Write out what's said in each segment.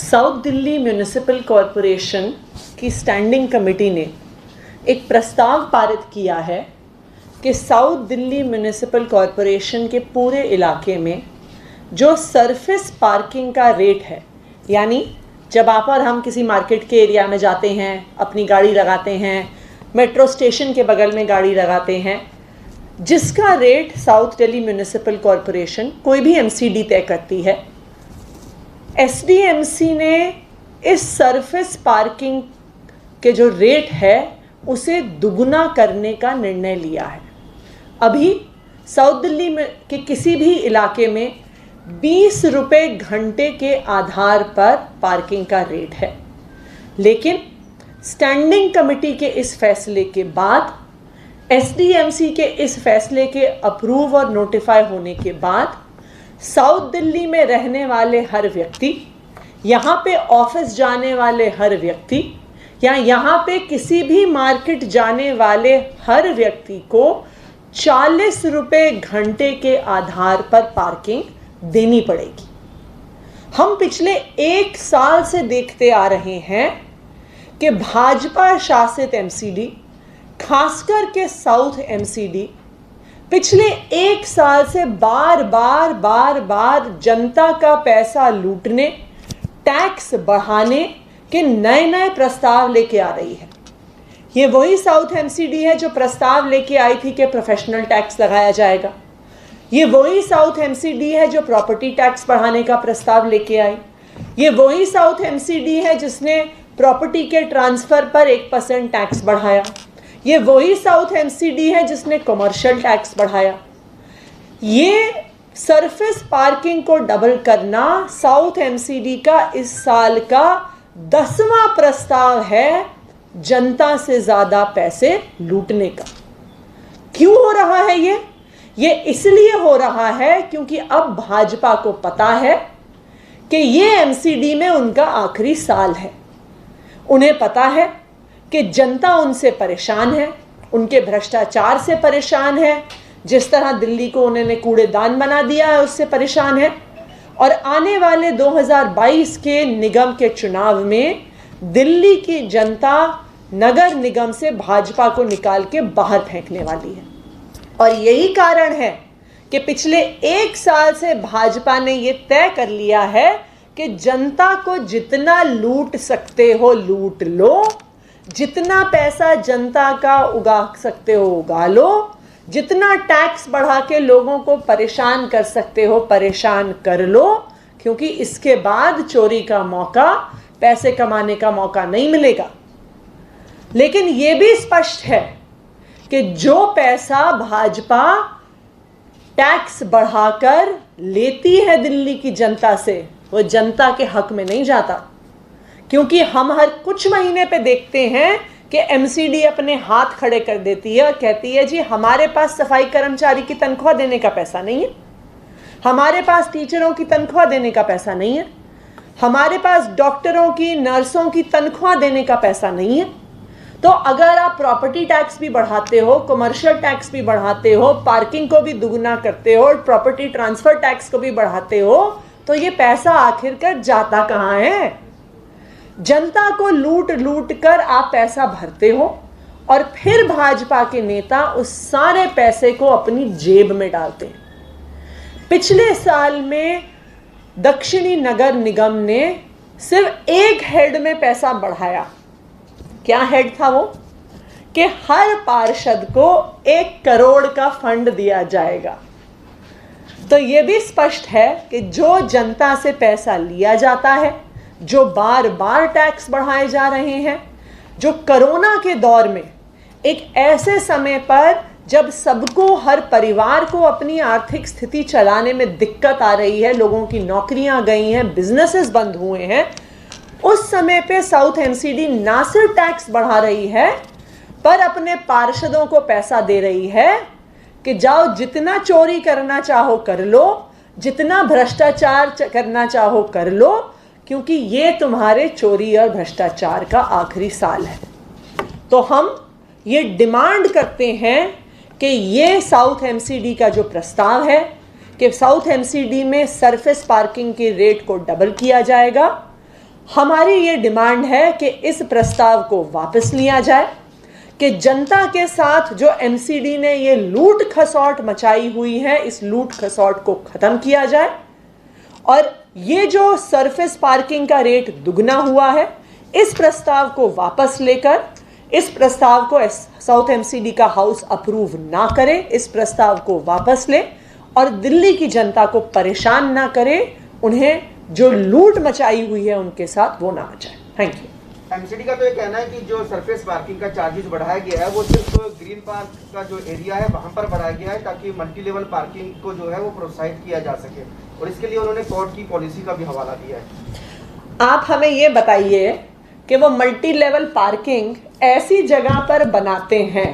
South Delhi municipal corporation की standing committee ने एक प्रस्ताव पारित किया है कि साउथ दिल्ली म्यूनिसिपल कॉरपोरेशन के पूरे इलाके में जो सरफेस पार्किंग का रेट है, यानी जब आप और हम किसी मार्केट के एरिया में जाते हैं, अपनी गाड़ी लगाते हैं, मेट्रो स्टेशन के बगल में गाड़ी लगाते हैं, जिसका rate south Delhi municipal corporation कोई भी एमसीडी तय करती है, एसडीएमसी ने इस सरफेस पार्किंग के जो रेट है उसे दुगुना करने का निर्णय लिया है। अभी साउथ दिल्ली में के किसी भी इलाके में 20 रुपये घंटे के आधार पर पार्किंग का रेट है, लेकिन स्टैंडिंग कमेटी के इस फैसले के बाद, एसडीएमसी के इस फैसले के अप्रूव और नोटिफाई होने के बाद साउथ दिल्ली में रहने वाले हर व्यक्ति, यहाँ पे ऑफिस जाने वाले हर व्यक्ति या यहाँ पे किसी भी मार्केट जाने वाले हर व्यक्ति को 40 रुपये घंटे के आधार पर पार्किंग देनी पड़ेगी। हम पिछले 1 साल से देखते आ रहे हैं कि भाजपा शासित एमसीडी, खासकर के साउथ एमसीडी, पिछले 1 साल से बार बार जनता का पैसा लूटने, टैक्स बढ़ाने के नए नए प्रस्ताव लेके आ रही है। ये वही साउथ एमसीडी है जो प्रस्ताव लेके आई थी कि प्रोफेशनल टैक्स लगाया जाएगा। ये वही साउथ एमसीडी है जो प्रॉपर्टी टैक्स बढ़ाने का प्रस्ताव लेके आई। ये वही साउथ एमसीडी है जिसने प्रॉपर्टी के ट्रांसफर पर 1% टैक्स बढ़ाया। ये वही साउथ एमसीडी है जिसने कमर्शियल टैक्स बढ़ाया। ये सरफेस पार्किंग को डबल करना साउथ एमसीडी का इस साल का 10वां प्रस्ताव है जनता से ज्यादा पैसे लूटने का। क्यों हो रहा है ये इसलिए हो रहा है क्योंकि अब भाजपा को पता है कि ये एमसीडी में उनका आखिरी साल है। उन्हें पता है कि जनता उनसे परेशान है, उनके भ्रष्टाचार से परेशान है, जिस तरह दिल्ली को उन्होंने कूड़ेदान बना दिया है उससे परेशान है, और आने वाले 2022 के निगम के चुनाव में दिल्ली की जनता नगर निगम से भाजपा को निकाल के बाहर फेंकने वाली है। और यही कारण है कि पिछले 1 साल से भाजपा ने ये तय कर लिया है कि जनता को जितना लूट सकते हो लूट लो, जितना पैसा जनता का उगा सकते हो उगा लो, जितना टैक्स बढ़ा के लोगों को परेशान कर सकते हो परेशान कर लो, क्योंकि इसके बाद चोरी का मौका, पैसे कमाने का मौका नहीं मिलेगा। लेकिन यह भी स्पष्ट है कि जो पैसा भाजपा टैक्स बढ़ाकर लेती है दिल्ली की जनता से, वो जनता के हक में नहीं जाता। क्योंकि हम हर कुछ महीने पे देखते हैं कि एमसीडी अपने हाथ खड़े कर देती है और कहती है जी हमारे पास सफाई कर्मचारी की तनख्वाह देने का पैसा नहीं है, हमारे पास टीचरों की तनख्वाह देने का पैसा नहीं है, हमारे पास डॉक्टरों की, नर्सों की तनख्वाह देने का पैसा नहीं है। तो अगर आप प्रॉपर्टी टैक्स भी बढ़ाते हो, कमर्शियल टैक्स भी बढ़ाते हो, पार्किंग को भी दुगना करते हो, प्रॉपर्टी ट्रांसफर टैक्स को भी बढ़ाते हो, तो ये पैसा आखिरकार जाता कहाँ है? जनता को लूट लूट कर आप पैसा भरते हो और फिर भाजपा के नेता उस सारे पैसे को अपनी जेब में डालते हैं। पिछले साल में दक्षिणी नगर निगम ने सिर्फ एक हेड में पैसा बढ़ाया। क्या हेड था वो? कि हर पार्षद को 1 करोड़ का फंड दिया जाएगा। तो ये भी स्पष्ट है कि जो जनता से पैसा लिया जाता है, जो बार बार टैक्स बढ़ाए जा रहे हैं, जो कोरोना के दौर में एक ऐसे समय पर जब सबको, हर परिवार को अपनी आर्थिक स्थिति चलाने में दिक्कत आ रही है, लोगों की नौकरियां गई हैं, बिजनेसेस बंद हुए हैं, उस समय पे साउथ एमसीडी ना सिर्फ टैक्स बढ़ा रही है पर अपने पार्षदों को पैसा दे रही है कि जाओ जितना चोरी करना चाहो कर लो, जितना भ्रष्टाचार करना चाहो कर लो, क्योंकि ये तुम्हारे चोरी और भ्रष्टाचार का आखिरी साल है। तो हम ये डिमांड करते हैं कि ये साउथ एमसीडी का जो प्रस्ताव है कि साउथ एमसीडी में सरफेस पार्किंग के रेट को डबल किया जाएगा, हमारी ये डिमांड है कि इस प्रस्ताव को वापस लिया जाए, कि जनता के साथ जो एमसीडी ने ये लूट खसौट मचाई हुई है, इस लूट खसौट को ख़त्म किया जाए और ये जो सरफेस पार्किंग का रेट दुगना हुआ है, इस प्रस्ताव को वापस लेकर इस प्रस्ताव को साउथ एमसीडी का हाउस अप्रूव ना करे, इस प्रस्ताव को वापस ले और दिल्ली की जनता को परेशान ना करे, उन्हें जो लूट मचाई हुई है उनके साथ वो ना मचाए। Thank you. एमसीडी का तो ये कहना है कि जो सरफेस पार्किंग का चार्जेस बढ़ाया गया है वो सिर्फ ग्रीन पार्क का जो एरिया है वहां पर बढ़ाया गया है ताकि मल्टी लेवल पार्किंग को जो है वो प्रोत्साहित किया जा सके, और इसके लिए उन्होंने कोर्ट की पॉलिसी का भी हवाला दिया है। आप हमें ये बताइए कि वो मल्टी लेवल पार्किंग ऐसी जगह पर बनाते हैं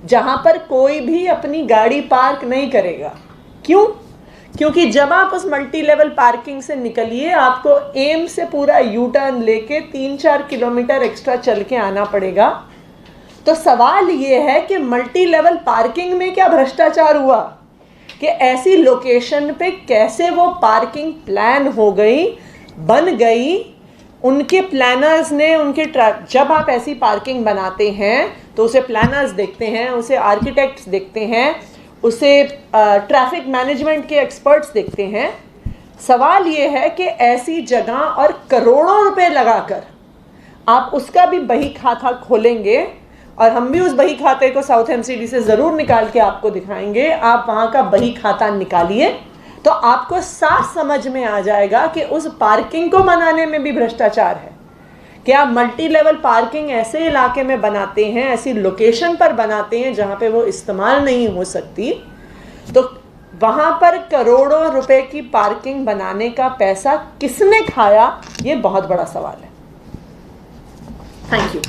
जहां पर कोई भी अपनी गाड़ी पार्क नहीं करेगा। क्यों? क्योंकि जब आप उस मल्टी लेवल पार्किंग से निकलिए, आपको एम से पूरा यू टर्न लेके 3-4 किलोमीटर एक्स्ट्रा चल के आना पड़ेगा। तो सवाल ये है कि मल्टी लेवल पार्किंग में क्या भ्रष्टाचार हुआ कि ऐसी लोकेशन पे कैसे वो पार्किंग प्लान हो गई, बन गई, उनके प्लानर्स ने जब आप ऐसी पार्किंग बनाते हैं तो उसे प्लानर्स देखते हैं, उसे आर्किटेक्ट्स देखते हैं, उसे ट्रैफिक मैनेजमेंट के एक्सपर्ट्स देखते हैं। सवाल ये है कि ऐसी जगह और करोड़ों रुपए लगाकर आप उसका भी बही खाता खोलेंगे, और हम भी उस बही खाते को साउथ एमसीडी से ज़रूर निकाल के आपको दिखाएंगे। आप वहाँ का बही खाता निकालिए तो आपको साफ समझ में आ जाएगा कि उस पार्किंग को बनाने में भी भ्रष्टाचार है। कि आप मल्टी लेवल पार्किंग ऐसे इलाके में बनाते हैं, ऐसी लोकेशन पर बनाते हैं जहाँ पे वो इस्तेमाल नहीं हो सकती, तो वहाँ पर करोड़ों रुपए की पार्किंग बनाने का पैसा किसने खाया, ये बहुत बड़ा सवाल है। Thank you.